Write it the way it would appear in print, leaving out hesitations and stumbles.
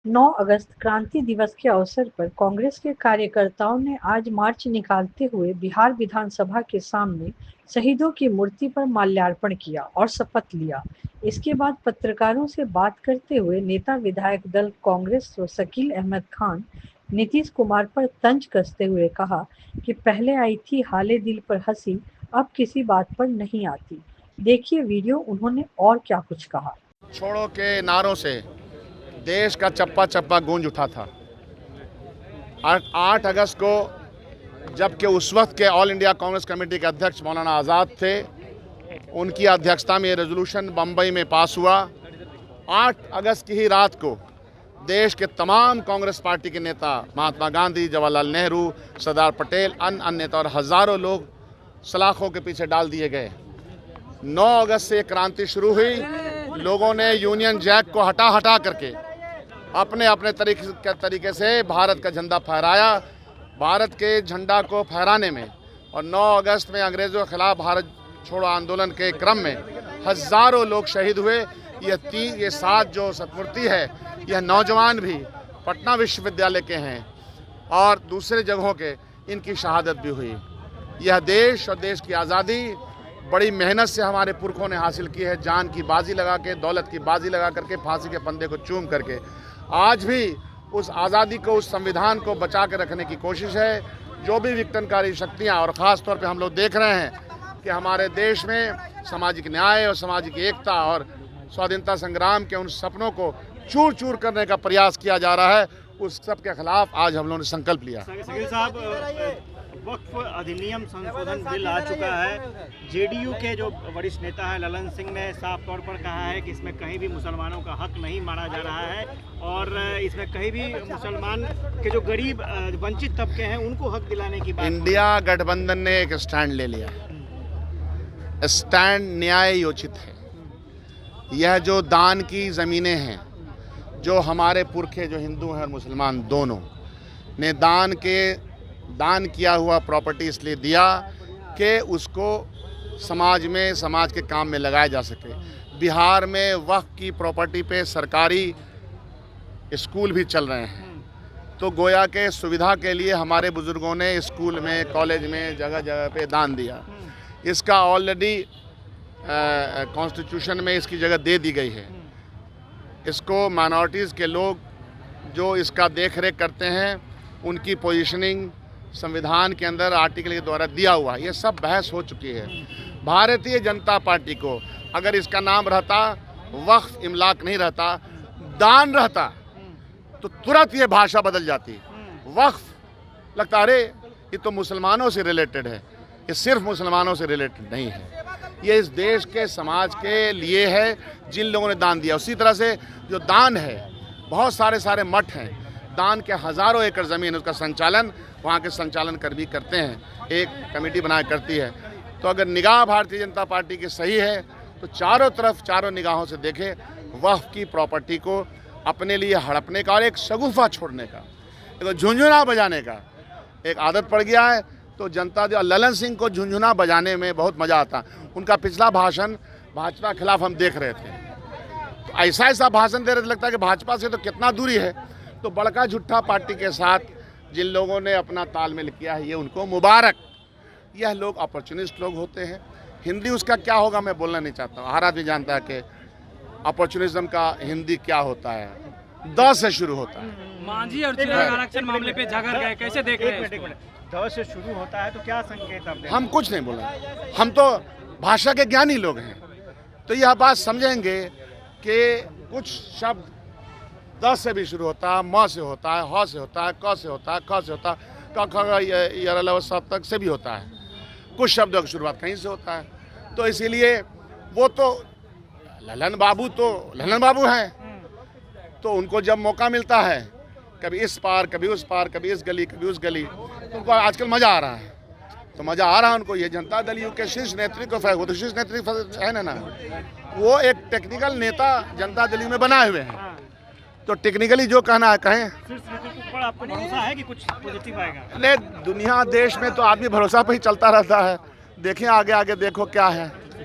9 अगस्त क्रांति दिवस के अवसर पर कांग्रेस के कार्यकर्ताओं ने आज मार्च निकालते हुए बिहार विधानसभा के सामने शहीदों की मूर्ति पर माल्यार्पण किया और शपथ लिया। इसके बाद पत्रकारों से बात करते हुए नेता विधायक दल कांग्रेस शकील अहमद खान नीतीश कुमार पर तंज कसते हुए कहा कि पहले आई थी हाले दिल पर हंसी, अब किसी बात पर नहीं आती। देखिए वीडियो, उन्होंने और क्या कुछ कहा। छोड़ो के नारों से देश का चप्पा चप्पा गूंज उठा था। 8 अगस्त को जबकि उस वक्त के ऑल इंडिया कांग्रेस कमेटी के अध्यक्ष मौलाना आज़ाद थे, उनकी अध्यक्षता में ये रेजोल्यूशन बम्बई में पास हुआ। 8 अगस्त की ही रात को देश के तमाम कांग्रेस पार्टी के नेता, महात्मा गांधी, जवाहरलाल नेहरू, सरदार पटेल, अन्य नेता और हज़ारों लोग सलाखों के पीछे डाल दिए गए। 9 अगस्त से क्रांति शुरू हुई। लोगों ने यूनियन जैक को हटा हटा करके अपने अपने तरीके से भारत का झंडा फहराया। भारत के झंडा को फहराने में और 9 अगस्त में अंग्रेज़ों के खिलाफ भारत छोड़ो आंदोलन के क्रम में हज़ारों लोग शहीद हुए। ये 7 जो सतमूर्ति है, यह नौजवान भी पटना विश्वविद्यालय के हैं और दूसरे जगहों के, इनकी शहादत भी हुई। यह देश और देश की आज़ादी बड़ी मेहनत से हमारे पुरखों ने हासिल की है, जान की बाजी लगा के, दौलत की बाजी लगा करके, फांसी के फंदे को चूम करके। आज भी उस आज़ादी को, उस संविधान को बचा के रखने की कोशिश है। जो भी विघटनकारी शक्तियाँ, और ख़ास तौर पे हम लोग देख रहे हैं कि हमारे देश में सामाजिक न्याय और सामाजिक एकता और स्वाधीनता संग्राम के उन सपनों को चूर चूर करने का प्रयास किया जा रहा है, उस सब के खिलाफ आज हम लोगों ने संकल्प लिया। शकील साहब, वक्फ अधिनियम संशोधन बिल आ चुका है। जेडीयू के जो वरिष्ठ नेता है ललन सिंह ने साफ तौर पर कहा है कि इसमें कहीं भी मुसलमानों का हक नहीं माना जा रहा है और इसमें कहीं भी मुसलमान के जो गरीब वंचित तबके हैं उनको हक दिलाने की बात। इंडिया गठबंधन ने एक स्टैंड ले लिया है। स्टैंड न्याय योचित है। यह जो दान की ज़मीनें हैं, जो हमारे पुरखे, जो हिंदू हैं और मुसलमान दोनों ने दान किया हुआ प्रॉपर्टी इसलिए दिया कि उसको समाज में, समाज के काम में लगाया जा सके। बिहार में वक्फ की प्रॉपर्टी पे सरकारी स्कूल भी चल रहे हैं, तो गोया के सुविधा के लिए हमारे बुज़ुर्गों ने स्कूल में, कॉलेज में, जगह जगह पे दान दिया। इसका ऑलरेडी कॉन्स्टिट्यूशन में इसकी जगह दे दी गई है। इसको माइनॉरिटीज़ के लोग जो इसका देख रेख करते हैं, उनकी पोजीशनिंग संविधान के अंदर आर्टिकल के द्वारा दिया हुआ है। ये सब बहस हो चुकी है। भारतीय जनता पार्टी को अगर इसका नाम रहता वक्फ इमलाक नहीं रहता, दान रहता, तो तुरंत ये भाषा बदल जाती। वक्फ लगता, अरे ये तो मुसलमानों से रिलेटेड है। ये सिर्फ मुसलमानों से रिलेटेड नहीं है, ये इस देश के समाज के लिए है जिन लोगों ने दान दिया। उसी तरह से जो दान है, बहुत सारे मठ हैं, दान के हज़ारों एकड़ ज़मीन, उसका संचालन वहाँ के संचालन कर भी करते हैं, एक कमेटी बना करती है। तो अगर निगाह भारतीय जनता पार्टी की सही है तो चारों तरफ, चारों निगाहों से देखे, वक्फ की प्रॉपर्टी को अपने लिए हड़पने का और एक शगुफा छोड़ने का, एक झुंझुना बजाने का एक आदत पड़ गया है। तो जनता ललन सिंह को झुंझुना बजाने में बहुत मज़ा आता। उनका पिछला भाषण भाजपा के खिलाफ हम देख रहे थे, तो ऐसा भाषण दे रहे थे, लगता है कि भाजपा से तो कितना दूरी है। तो बड़का झूठा पार्टी के साथ जिन लोगों ने अपना तालमेल किया है, ये उनको मुबारक। यह लोग अपॉर्चुनिस्ट लोग होते हैं। हिंदी उसका क्या होगा मैं बोलना नहीं चाहता हूँ। हर आदमी जानता है कि अपॉर्चुनिज्म का हिंदी क्या होता है। 10 से शुरू होता है। मांझी और चिराग आरक्षण मामले पे झगड़ गए, कैसे देख रहे हैं? 10 से शुरू होता है तो क्या संकेत आप? हम कुछ नहीं बोला, हम तो भाषा के ज्ञानी लोग हैं, तो यह बात समझेंगे कि कुछ शब्द 10 से भी शुरू होता है, म से होता है, ह से होता है, क से होता है, ख से होता है, क ख सब तक से भी होता है। कुछ शब्दों की शुरुआत कहीं से होता है। तो इसीलिए वो तो ललन बाबू हैं, तो उनको जब मौका मिलता है, कभी इस पार, कभी उस पार, कभी इस गली, कभी उस गली, तो उनको आजकल मज़ा आ रहा है। तो मज़ा आ रहा है उनको। ये जनता दल यू के शीर्ष नेतृत्व है, वो तो शीर्ष नेतृत्व है ना, वो एक टेक्निकल नेता जनता दल में बनाए हुए हैं। तो टेक्निकली जो कहना है कहें। पर आपको भरोसा है कि कुछ पॉजिटिव आएगा? नहीं, दुनिया देश में तो आदमी भरोसा पे ही चलता रहता है। देखें आगे देखो क्या है।